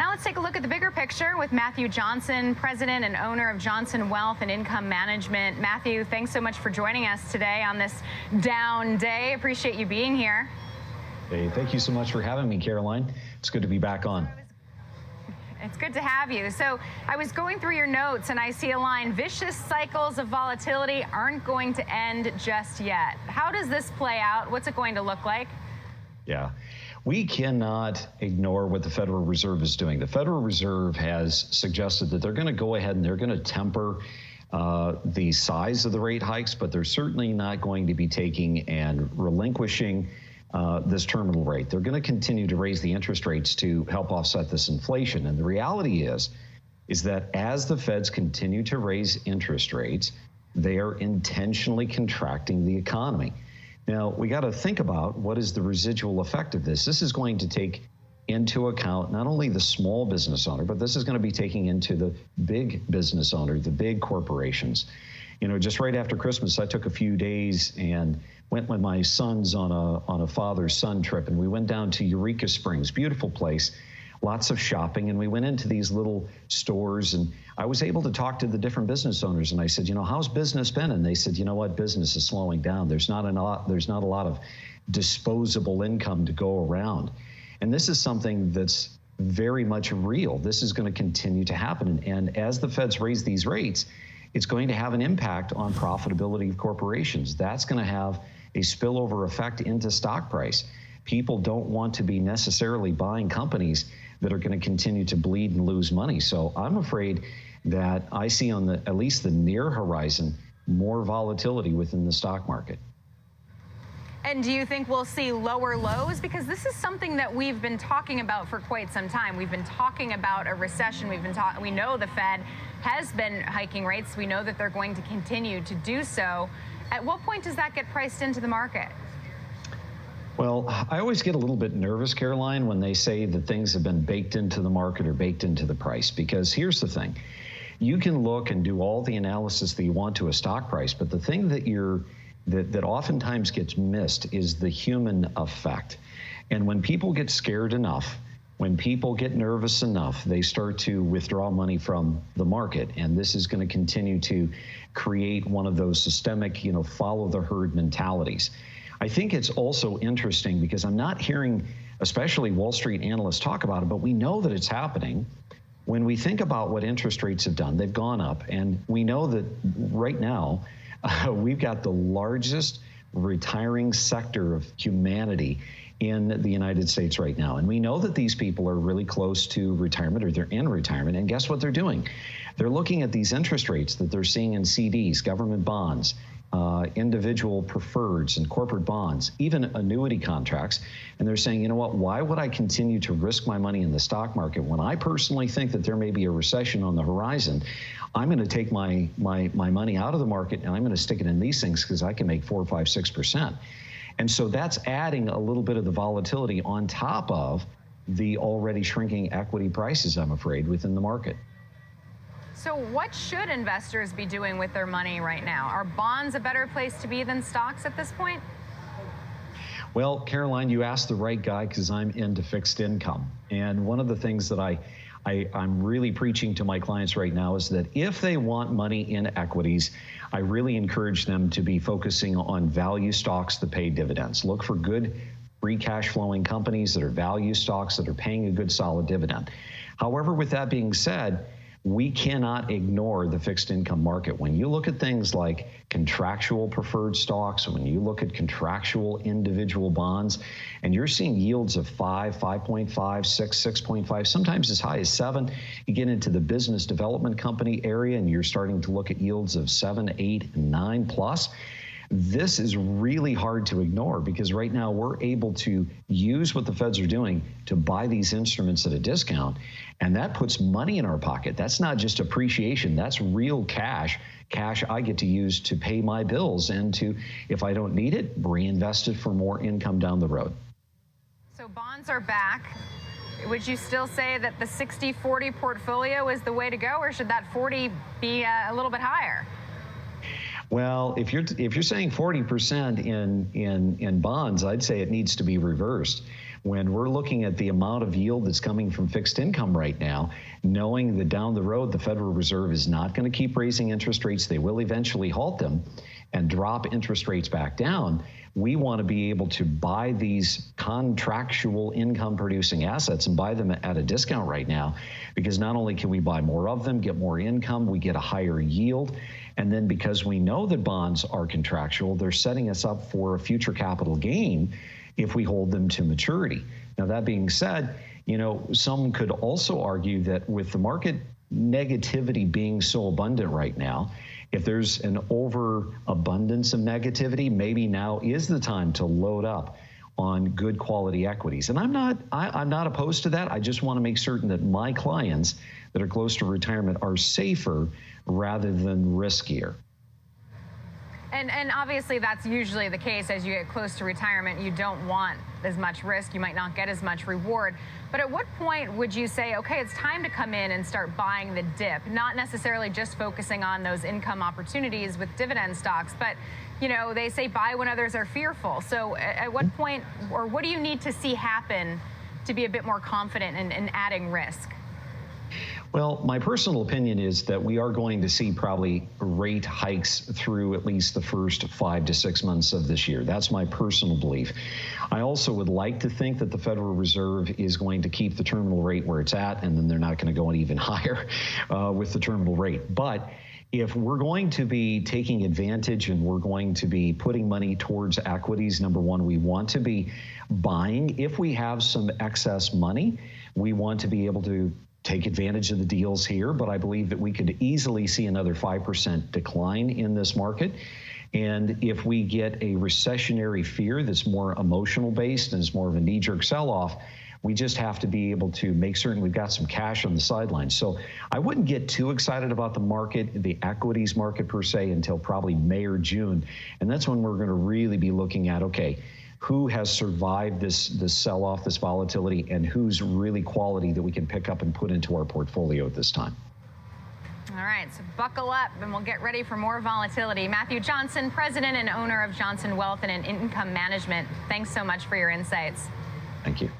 Now let's take a look at the bigger picture with Matthew Johnson, president and owner of Johnson Wealth and Income Management. Matthew, thanks so much for joining us today on this down day. Appreciate you being here. Hey, thank you so much for having me, Caroline. It's good to be back on. It's good to have you. So I was going through your notes and I see a line, vicious cycles of volatility aren't going to end just yet. How does this play out? What's it going to look like? Yeah, we cannot ignore what the Federal Reserve is doing. The Federal Reserve has suggested that they're going to go ahead and they're going to temper the size of the rate hikes, but they're certainly not going to be taking and relinquishing this terminal rate. They're going to continue to raise the interest rates to help offset this inflation. And the reality is that as the Feds continue to raise interest rates, they are intentionally contracting the economy. Now, we got to think about what is the residual effect of this. This is going to take into account not only the small business owner, but this is going to be taking into the big business owner, the big corporations. You know, just right after Christmas, I took a few days and went with my sons on a father-son trip, and we went down to Eureka Springs, beautiful place, lots of shopping, and we went into these little stores, and I was able to talk to the different business owners, and I said, you know, how's business been? And they said, you know what, business is slowing down. There's not a lot of disposable income to go around. And this is something that's very much real. This is going to continue to happen. And as the Feds raise these rates, it's going to have an impact on profitability of corporations. That's going to have a spillover effect into stock price. People don't want to be necessarily buying companies that are going to continue to bleed and lose money. So I'm afraid that I see on at least the near horizon more volatility within the stock market. And do you think we'll see lower lows? Because this is something that we've been talking about for quite some time. We've been talking about a recession. We know the Fed has been hiking rates. We know that they're going to continue to do so. At what point does that get priced into the market? Well, I always get a little bit nervous, Caroline, when they say that things have been baked into the market or baked into the price, because here's the thing. You can look and do all the analysis that you want to a stock price, but the thing that oftentimes gets missed is the human effect. And when people get scared enough, when people get nervous enough, they start to withdraw money from the market. And this is going to continue to create one of those systemic, follow the herd mentalities. I think it's also interesting because I'm not hearing, especially Wall Street analysts talk about it, but we know that it's happening. When we think about what interest rates have done, they've gone up. And we know that right now, we've got the largest retiring sector of humanity in the United States right now. And we know that these people are really close to retirement, or they're in retirement. And guess what they're doing? They're looking at these interest rates that they're seeing in CDs, government bonds, individual preferreds and corporate bonds, even annuity contracts. And they're saying, you know what, why would I continue to risk my money in the stock market when I personally think that there may be a recession on the horizon? I'm going to take my money out of the market and I'm going to stick it in these things because I can make 4, 5, 6%. And so that's adding a little bit of the volatility on top of the already shrinking equity prices, I'm afraid, within the market. So what should investors be doing with their money right now? Are bonds a better place to be than stocks at this point? Well, Caroline, you asked the right guy because I'm into fixed income. And one of the things that I'm really preaching to my clients right now is that if they want money in equities, I really encourage them to be focusing on value stocks that pay dividends. Look for good free cash flowing companies that are value stocks that are paying a good solid dividend. However, with that being said, we cannot ignore the fixed income market. When you look at things like contractual preferred stocks, when you look at contractual individual bonds, and you're seeing yields of 5, 5.5, 6, 6.5, sometimes as high as 7, you get into the business development company area and you're starting to look at yields of 7, 8, 9 plus. This is really hard to ignore because right now we're able to use what the Feds are doing to buy these instruments at a discount, and that puts money in our pocket. That's not just appreciation, that's real cash I get to use to pay my bills and to, if I don't need it, reinvest it for more income down the road. So bonds are back. Would you still say that the 60-40 portfolio is the way to go, or should that 40 be a little bit higher? Well, if you're saying 40% in bonds, I'd say it needs to be reversed. when we're looking at the amount of yield that's coming from fixed income right now, knowing that down the road the Federal Reserve is not going to keep raising interest rates, they will eventually halt them and drop interest rates back down, we want to be able to buy these contractual income producing assets and buy them at a discount right now, because not only can we buy more of them, get more income, we get a higher yield. And then because we know that bonds are contractual, they're setting us up for a future capital gain if we hold them to maturity. Now, that being said, some could also argue that with the market negativity being so abundant right now, if there's an overabundance of negativity, maybe now is the time to load up on good quality equities. And I'm not opposed to that. I just want to make certain that my clients that are close to retirement are safer rather than riskier. And obviously that's usually the case. As you get close to retirement, you don't want as much risk. You might not get as much reward. But at what point would you say, okay, it's time to come in and start buying the dip, not necessarily just focusing on those income opportunities with dividend stocks, but they say buy when others are fearful. So at what point, or what do you need to see happen to be a bit more confident in adding risk? Well, my personal opinion is that we are going to see probably rate hikes through at least the first 5 to 6 months of this year. That's my personal belief. I also would like to think that the Federal Reserve is going to keep the terminal rate where it's at, and then they're not going to go even higher with the terminal rate. But if we're going to be taking advantage and we're going to be putting money towards equities, number one, we want to be buying. If we have some excess money, we want to be able to take advantage of the deals here, but I believe that we could easily see another 5% decline in this market. And if we get a recessionary fear that's more emotional based and is more of a knee-jerk sell-off, we just have to be able to make certain we've got some cash on the sidelines. So I wouldn't get too excited about the market, the equities market per se, until probably May or June. And that's when we're going to really be looking at, okay, who has survived this sell-off, this volatility, and who's really quality that we can pick up and put into our portfolio at this time. All right, so buckle up and we'll get ready for more volatility. Matthew Johnson, president and owner of Johnson Wealth and Income Management. Thanks so much for your insights. Thank you.